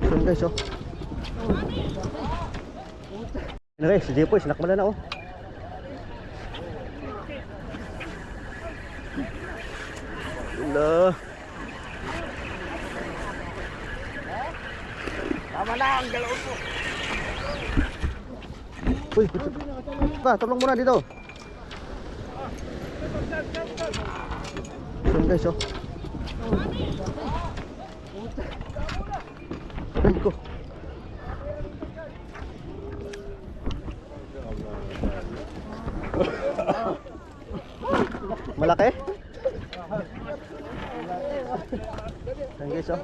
Yun guys, oh. Ano guys, si Jepoy, sinakmala na, oh. Hello. Tama na ang galaw po. Uy, ka, tulong muna dito. Yun guys, oh. Ay ko. Malaki? Yan guys, oh.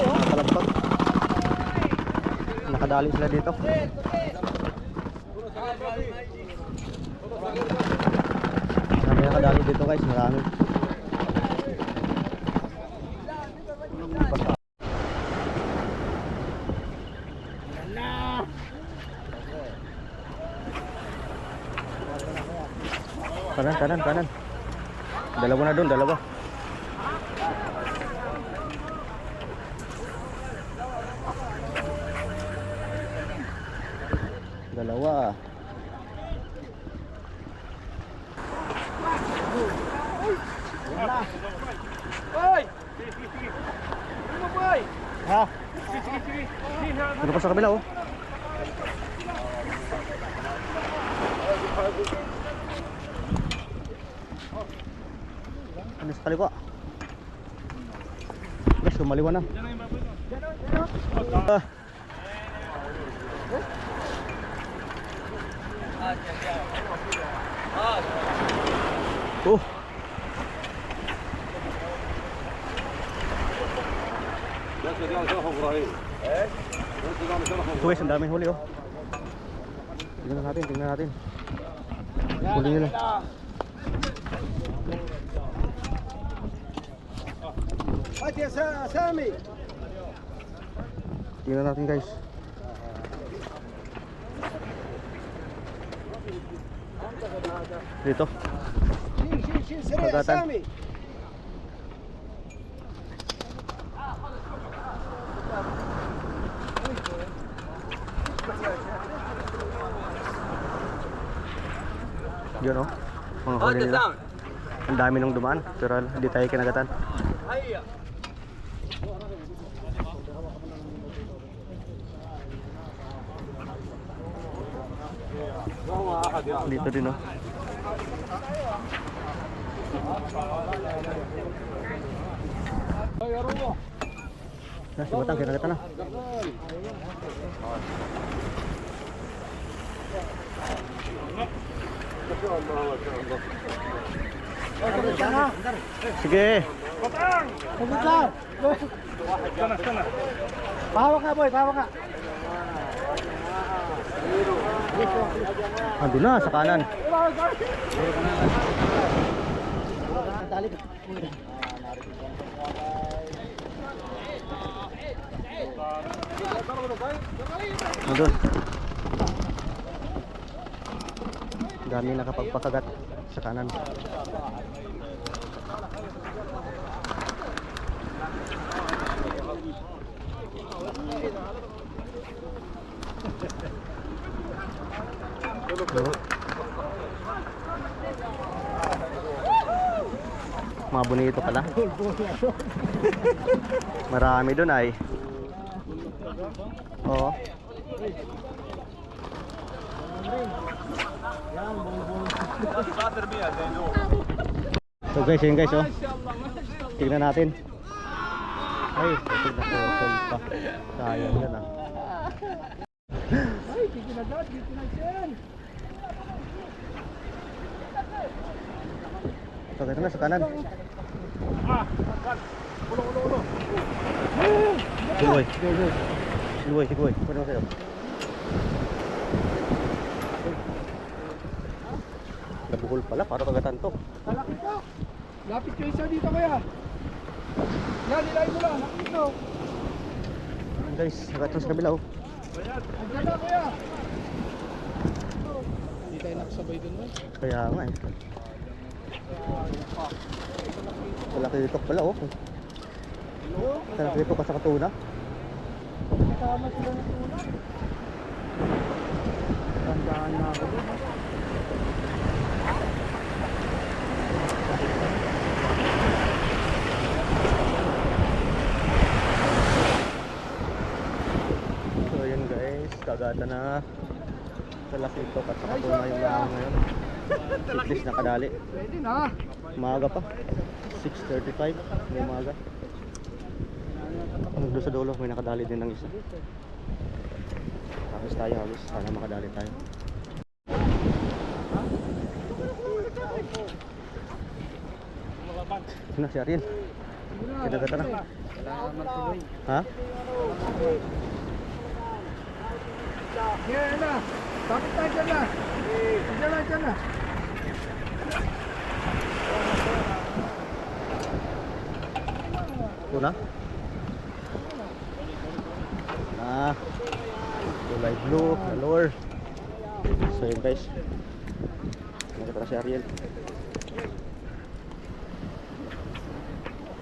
Nakalagpag. Nakadali sila dito. Marami nakadali dito guys, marami. Kanan. Dalawa na doon, dalawa. Hoy! Ano boy? Ha? Sige. Ano pa sa kabila, oh? Ano sa kaliwa? Guys, lumaliwa na. Oh. Ito guys, ang daming huli, oh. Tingnan natin. Huli nila. Tingnan natin guys. Dito. Pagkatan. Yun, oh. Mga huli nila. Ang dami nung dumaan, pero hindi tayo kinagatan. Dito din, oh. Si Batang kinagatan na. Sige. Batang! Sabit lang! Sana. Pahawak ka boy, pahawak ka. Andun na, sa kanan. Andun. Dami nakapagpakagat sa kanan. Mga bonito pala. Marami doon ay. Oo. So guys, yun guys, oh. Tignan natin. Ay, ito na pa. Sayang yan, ah. Ay, kikinagad. So ito na sa kanan. Ulo. Sigoy. Pwede mo sa'yo. Nabuhol pala, para kagatan to. Malaki to. Lapit kayo isa dito kaya. Yan, nilay mo lang. Lapit to. guys, nakatras sa kabila oh. Andiyan na kuya. Hindi tayo nakasabay dun eh. Kaya nga eh. Malaki dito pala oh. Malaki dito ka sa katuna. Kasama sila ng tuna. Tandaan na ako dun. So yun guys, kagata na. Malaki ito at sa katuna yung laang ngayon. Siklis na kadali. Pwede na. Umaga pa. 6:35 ng umaga. Doon sa dulo may nakadali din ng isa. Tapos tayo halos sana makadali tayo. Sino si Ariel? Kinagata na. Salamat tuloy. Ha? Yan na. Bakit tayo dyan na? Dyan na. Ito na? Kulay blue, color. So yun guys. Nakita na si Ariel.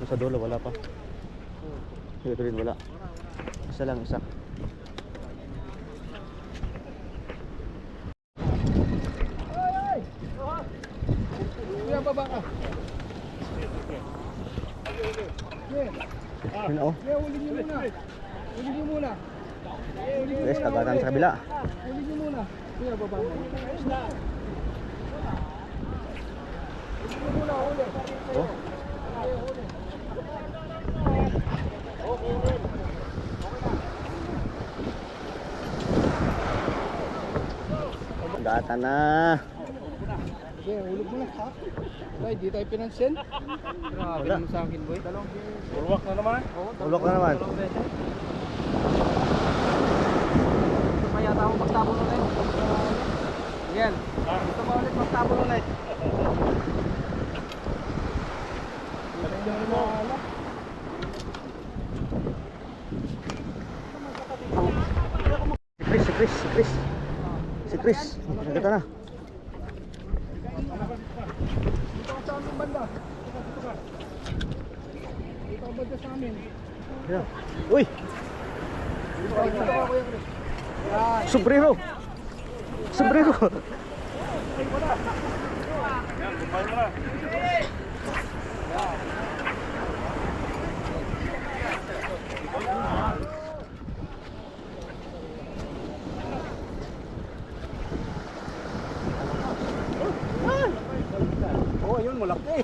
Sa dulo wala pa. Dito rin wala. Isa lang, isa. Kuya, baba ka. Yun oh. Kuya, huli niyo muna. Guys, kagatan sa kabila. Huli niyo muna. Kuya, baba ka. Oh. Kagatan na. Okay, hulog mo na. Ay, di tayo pinansin. Grabe Wala. naman sa akin, boy. Ulwak na naman. Ulok na naman. Gusto pa yata ako magtabon ulit. Yan. Gusto pa ulit magtabon ulit. Si Chris. Nakita na. Dito ka sa aming banda. Dito ka banda sa amin. Yeah. Uy, Dito ka, Kuya Chris. Yan. sombrero. Oh, yun, malaki.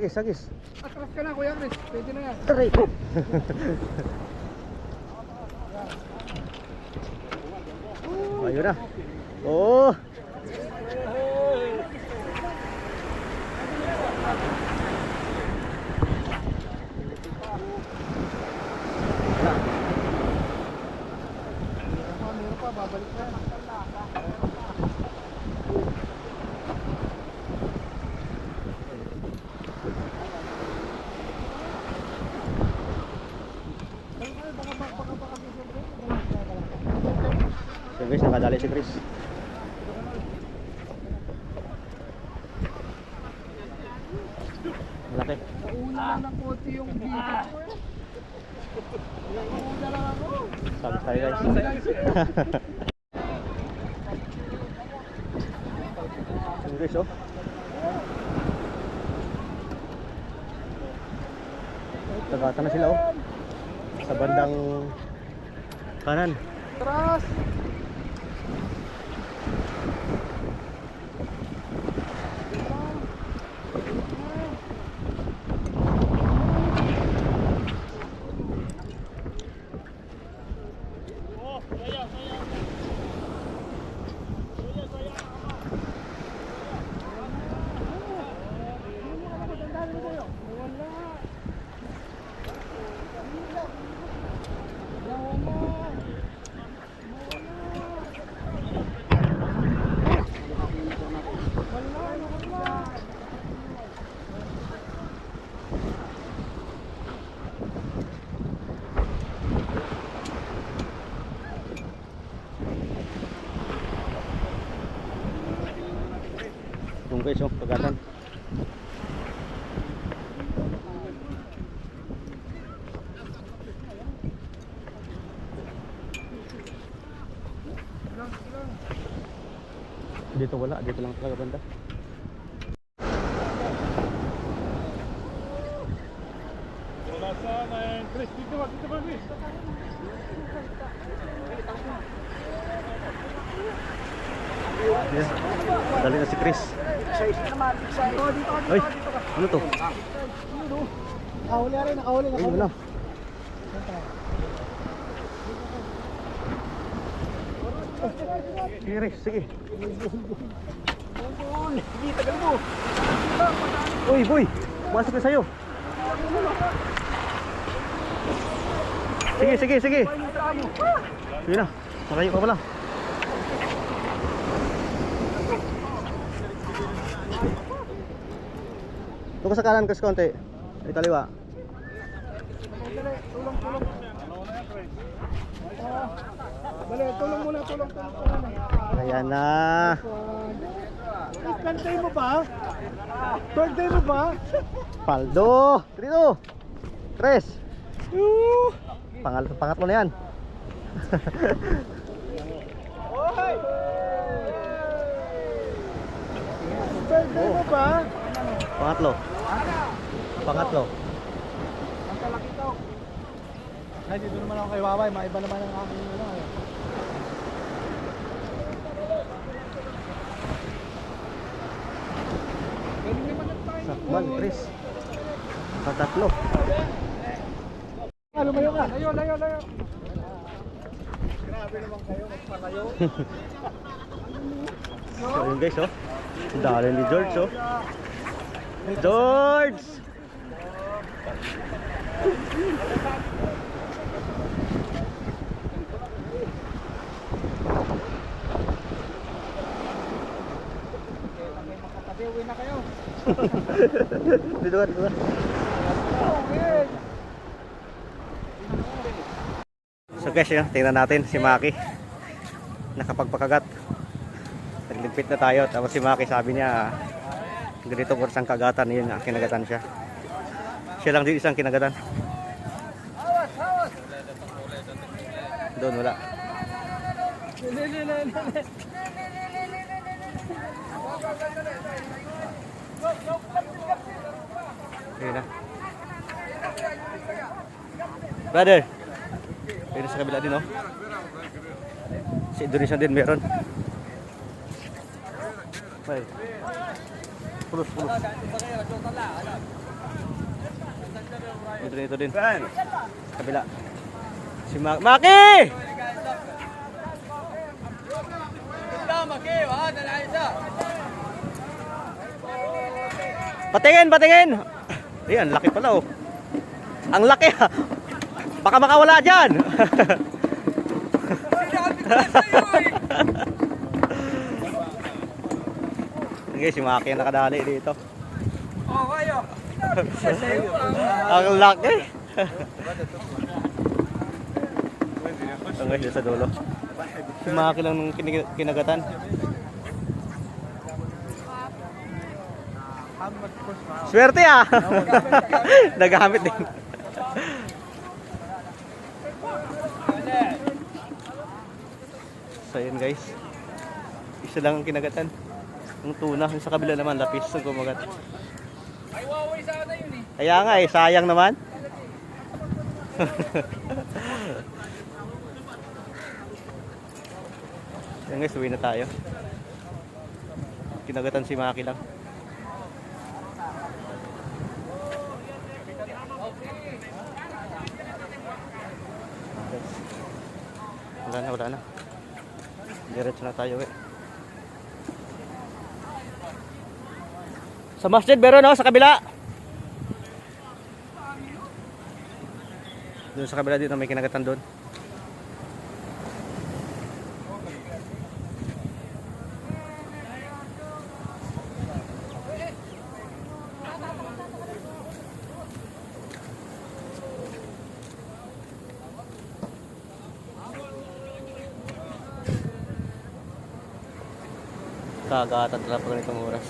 Sagis. Atras ka na, Kuya Chris. Pwede na yan. Taray ko. Ayun na. Oh. Meron pa, babalik na. So guys, nakadali si Chris. Malaki. Nauna lang ng konti yung bigat ko eh. Nauna lang ako. Sabi tayo guys. So guys oh. Tagata na sila oh. Sa bandang kanan. Atras! Yung guys, oh, kagatan. Dito wala, dito lang talaga banda. Wala sana eh. Chris, dito ba, Chris? Yeah. Dali na si Chris. Ay, ano to? Nakahuli rin, nakahuli. Ay, ano? Sige, Chris, sige. Sige, tagal mo. Uy, boy! Masok na sa'yo. Sige, sige, sige. Sige na, malayo ka pala. Ito ka sa kanan kasi konti. Ay, kaliwa. Dali, tulong muna, tulong. Ayan na. Birthday mo ba? Birthday mo ba? Paldo! Dito! Tres! Pangatlo na yan. Birthday mo ba? Pangatlo. Pangatlo. Ang kalaki to. Ay, dito naman ako kay Waway. Maiba naman ang aking ano. Sakban, Tres. Patatlo. Lumayo ka. Layo. Grabe naman kayo, magpalayo. So yun guys, oh. Dali ni George, oh. George! Uwi na kayo. Dito ka. So guys, yun, tingnan natin si Maki. Nakapagpakagat. Nagligpit na tayo. Tapos si Maki sabi niya, ganito po isang kagatan. Yun nga, kinagatan siya. Siya lang din isang kinagatan. Doon wala. Ayun na. Brother. Ayun sa kabila din, oh. Si Indonesia din meron. Ay. Pulus. Ito din. Kabila. Si Maki! Patingin! Ayan, laki pala, oh. Ang laki, ha. Baka makawala dyan. Okay, si Maki ang nakadali dito. Ang laki. Ang guys, sa dulo. Si Maki lang nung kinagatan. Swerte, ah. Nagamit din. So yun guys, isa lang ang kinagatan. Yung tuna, yung sa kabila naman lapis ang kumagat. Ay, Waway sana yun eh. Kaya nga eh, sayang naman. Yan guys, uwi na tayo. Kinagatan si Maki lang. Wala na. Diretso na tayo, eh. Sa masjid, meron, no? Sa kabila. Doon sa kabila dito may kinagatan doon. Kagatan talaga pag ganitong oras.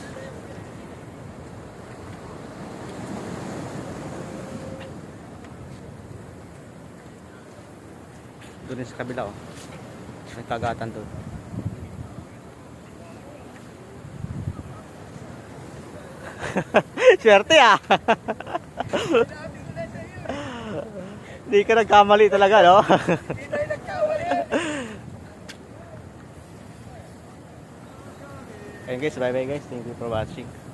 Doon din sa kabila, oh. May kagatan doon. Swerte ah. Hindi ka nagkamali talaga, no? Ayun guys, bye bye guys. Thank you for watching.